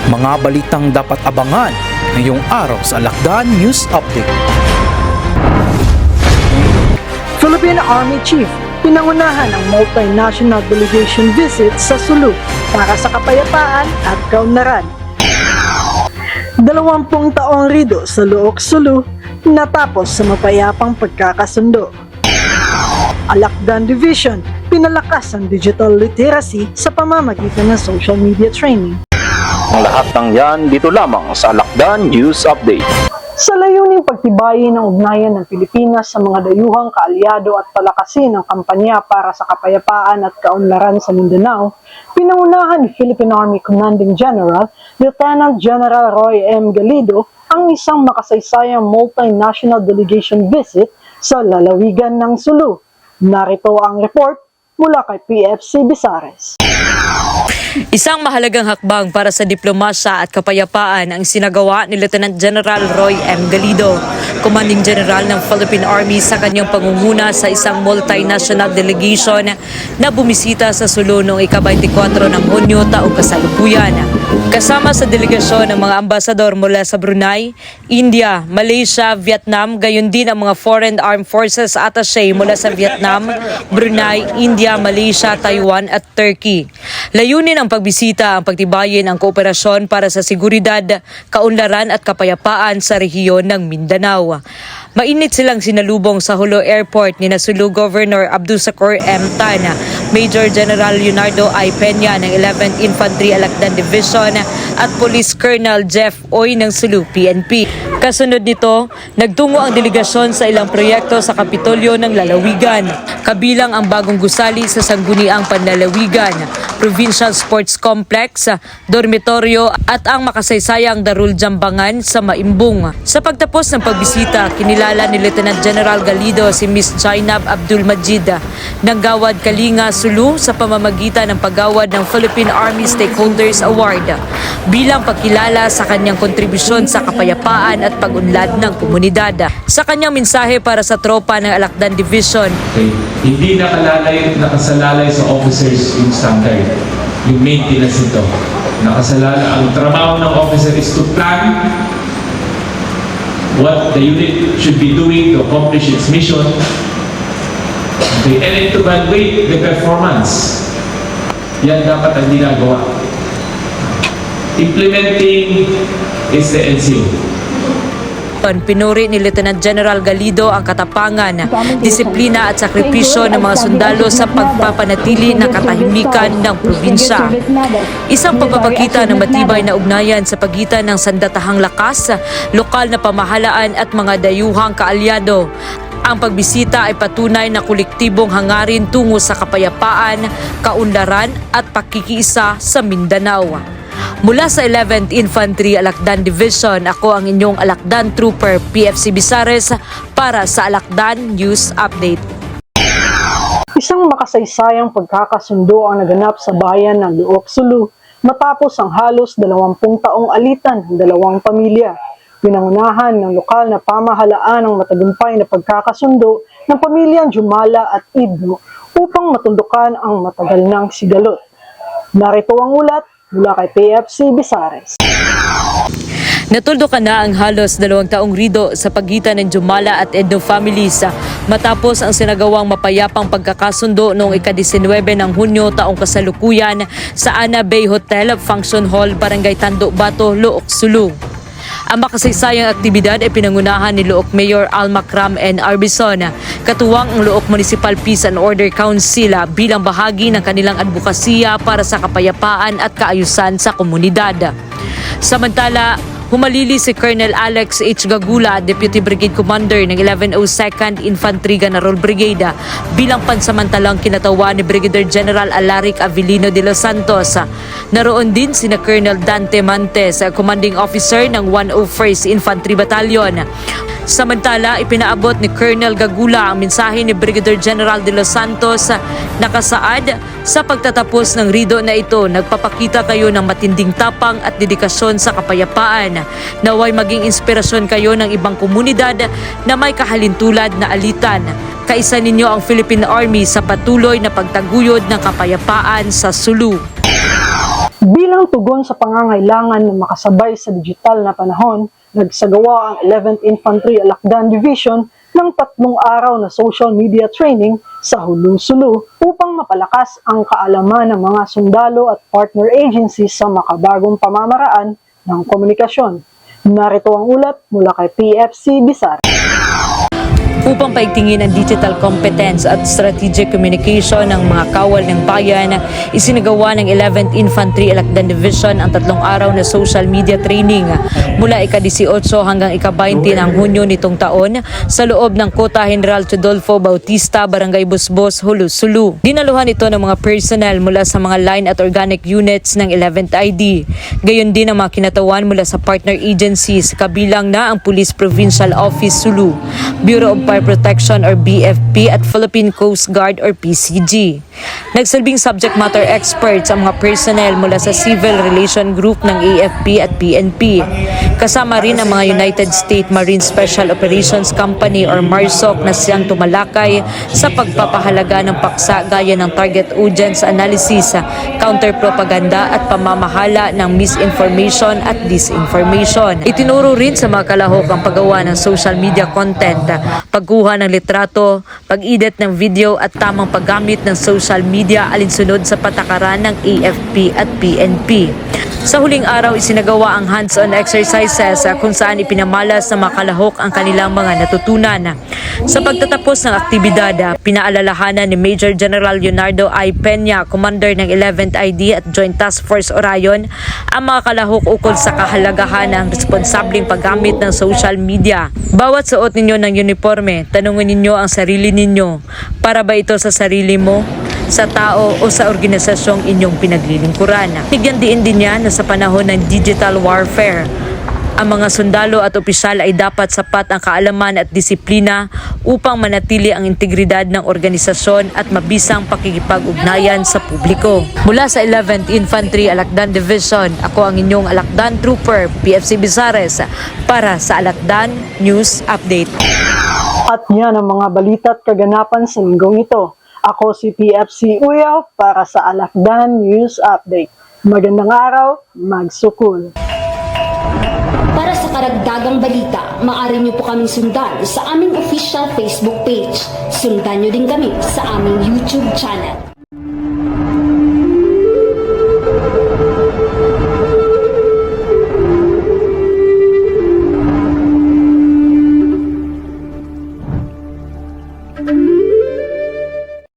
Mga balitang dapat abangan ngayong araw sa Alakdan News Update. Philippine Army Chief pinangunahan ang multinational delegation visit sa Sulu para sa kapayapaan at kaunlaran. 20 taong rido sa Luok Sulu natapos sa mapayapang pagkakasundo. Alakdan Division pinalakas ang digital literacy sa pamamagitan ng social media training. Ang lahat ng yan dito lamang sa Alakdan News Update. Sa layuning pagtibayin ng ugnayan ng Pilipinas sa mga dayuhang kaalyado at palakasin ang kampanya para sa kapayapaan at kaunlaran sa Mindanao, pinangunahan ni Philippine Army Commanding General Lieutenant General Roy M. Galido ang isang makasaysayang multinational delegation visit sa lalawigan ng Sulu. Narito ang report mula kay PFC Bizares. Isang mahalagang hakbang para sa diplomasya at kapayapaan ang sinagawa ni Lieutenant General Roy M. Galido, Commanding General ng Philippine Army sa kanyang pangunguna sa isang multinational delegation na bumisita sa Sulu noong ika-24 ng Hunyo taong kasalukuyan. Kasama sa delegasyon ang mga ambasador mula sa Brunei, India, Malaysia, Vietnam, gayon din ang mga Foreign Armed Forces Attaché mula sa Vietnam, Brunei, India, Malaysia, Taiwan at Turkey. Layunin ang pagbisita ang pagtibayin ang kooperasyon para sa seguridad, kaunlaran at kapayapaan sa rehiyon ng Mindanao. Mainit silang sinalubong sa Jolo Airport ni Sulu Governor Abdussakur M. Tan, Major General Leonardo I. Peña ng 11th Infantry Alakdan Division at Police Colonel Jeff Oy ng Sulu PNP. Kasunod nito, nagtungo ang delegasyon sa ilang proyekto sa Kapitolyo ng Lalawigan, kabilang ang bagong gusali sa Sangguniang Panlalawigan, Provincial Sports Complex, dormitoryo at ang makasaysayang Darul Jambangan sa Maimbong. Sa pagtapos ng pagbisita, kinilala ni Lieutenant General Galido si Miss Jainab Abdul Majid ng Gawad Kalinga Sulu sa pamamagitan ng paggawad ng Philippine Army Stakeholders Award bilang pagkilala sa kanyang kontribusyon sa kapayapaan at pag-unlad ng komunidad. Sa kanyang mensahe para sa tropa ng Alakdan Division, hindi nakasalalay sa officers yung standard, yung maintenance nito. Nakasalalay, ang trabaho ng officer is to plan what the unit should be doing to accomplish its mission, and to evaluate the performance. Yan dapat ang ginagawa. Implementing is the NCO. Pinuri ni Lieutenant General Galido ang katapangan, disiplina at sakripisyo ng mga sundalo sa pagpapanatili ng katahimikan ng probinsya. Isang pagpapakita ng matibay na ugnayan sa pagitan ng sandatahang lakas, lokal na pamahalaan at mga dayuhang kaalyado. Ang pagbisita ay patunay na kolektibong hangarin tungo sa kapayapaan, kaunlaran at pakikiisa sa Mindanao. Mula sa 11th Infantry Alakdan Division, ako ang inyong Alakdan Trooper PFC Bizares para sa Alakdan News Update. Isang makasaysayang pagkakasundo ang naganap sa bayan ng Luok Sulu matapos ang halos 20 taong alitan ng dalawang pamilya. Pinangunahan ng lokal na pamahalaan ang matagumpay na pagkakasundo ng pamilyang Jumala at Idno upang matundukan ang matagal ng sigalot. Narito ang ulat mula kay PFC Bizares. Natuldukan na ang halos 2 taong rido sa pagitan ng Jumala at Edno families matapos ang sinagawang mapayapang pagkakasundo noong ika-19 ng Hunyo taong kasalukuyan sa Ana Bay Hotel Function Hall, Barangay Tando Bato, Luok Sulu. Ang makasaysayang aktibidad ay pinangunahan ni Luok Mayor Alma Cram N. Arbison, katuwang ang Luok Municipal Peace and Order Council bilang bahagi ng kanilang advokasya para sa kapayapaan at kaayusan sa komunidad. Samantala, humalili si Colonel Alex H. Gagula, Deputy Brigade Commander ng 1102nd Infantry General Brigade, bilang pansamantalang kinatawa ni Brigadier General Alaric Avelino de los Santos. Naroon din sina Colonel Dante Mantes, Commanding Officer ng 101st Infantry Battalion. Samantala, ipinaabot ni Colonel Gagula ang mensahe ni Brigadier General de los Santos na kasaad sa pagtatapos ng rido na ito. Nagpapakita kayo ng matinding tapang at dedikasyon sa kapayapaan. Naway maging inspirasyon kayo ng ibang komunidad na may kahalintulad na alitan. Kaisa ninyo ang Philippine Army sa patuloy na pagtaguyod ng kapayapaan sa Sulu. Bilang tugon sa pangangailangan na makasabay sa digital na panahon, nagsagawa ang 11th Infantry Alakdan Division ng 3 araw na social media training sa Hulu-Sulu upang mapalakas ang kaalaman ng mga sundalo at partner agencies sa makabagong pamamaraan ng komunikasyon. Narito ang ulat mula kay PFC Bisares. Upang paigtingin ang digital competence at strategic communication ng mga kawal ng bayan, isinagawa ng 11th Infantry Alakdan Division ang 3 araw na social media training mula ika-18 hanggang ika-20 ng Hunyo nitong taon sa loob ng Kota General Rodolfo Bautista, Barangay Busbos, Hulu-Sulu. Dinaluhan ito ng mga personnel mula sa mga line at organic units ng 11th ID. Gayon din ang mga kinatawan mula sa partner agencies, kabilang na ang Police Provincial Office Sulu, Bureau of Fire Protection or BFP at Philippine Coast Guard or PCG. Nagsilbing subject matter experts ang mga personnel mula sa Civil Relation Group ng AFP at PNP. Kasama rin ang mga United States Marine Special Operations Company or MARSOC na siyang tumalakay sa pagpapahalaga ng paksa gaya ng target audience analysis, counter-propaganda at pamamahala ng misinformation at disinformation. Itinuro rin sa mga kalahok ang paggawa ng social media content, pagkuha ng litrato, pag-edit ng video at tamang paggamit ng social media alinsunod sa patakaran ng AFP at PNP. Sa huling araw, isinagawa ang hands-on exercises kung saan ipinamalas ng mga kalahok ang kanilang mga natutunan. Sa pagtatapos ng aktibidad, pinaalalahanan ni Major General Leonardo I. Peña, Commander ng 11th ID at Joint Task Force Orion, ang mga kalahok ukol sa kahalagahan ng responsableng paggamit ng social media. Bawat suot ninyo ng uniforme, tanungin ninyo ang sarili ninyo, para ba ito sa sarili mo, sa tao o sa organisasyong inyong pinaglilingkuran. Bigyan diin din niya na sa panahon ng digital warfare, ang mga sundalo at opisyal ay dapat sapat ang kaalaman at disiplina upang manatili ang integridad ng organisasyon at mabisang pakikipag-ugnayan sa publiko. Mula sa 11th Infantry Alakdan Division, ako ang inyong Alakdan Trooper, PFC Bisares, para sa Alakdan News Update. At yan ang mga balita at kaganapan sa linggong ito. Ako si PFC Uyaw para sa Alakdan News Update. Magandang araw, magsukul! Para sa karagdagang balita, maaari niyo po kaming sundan sa aming official Facebook page. Sundan niyo din kami sa aming YouTube channel.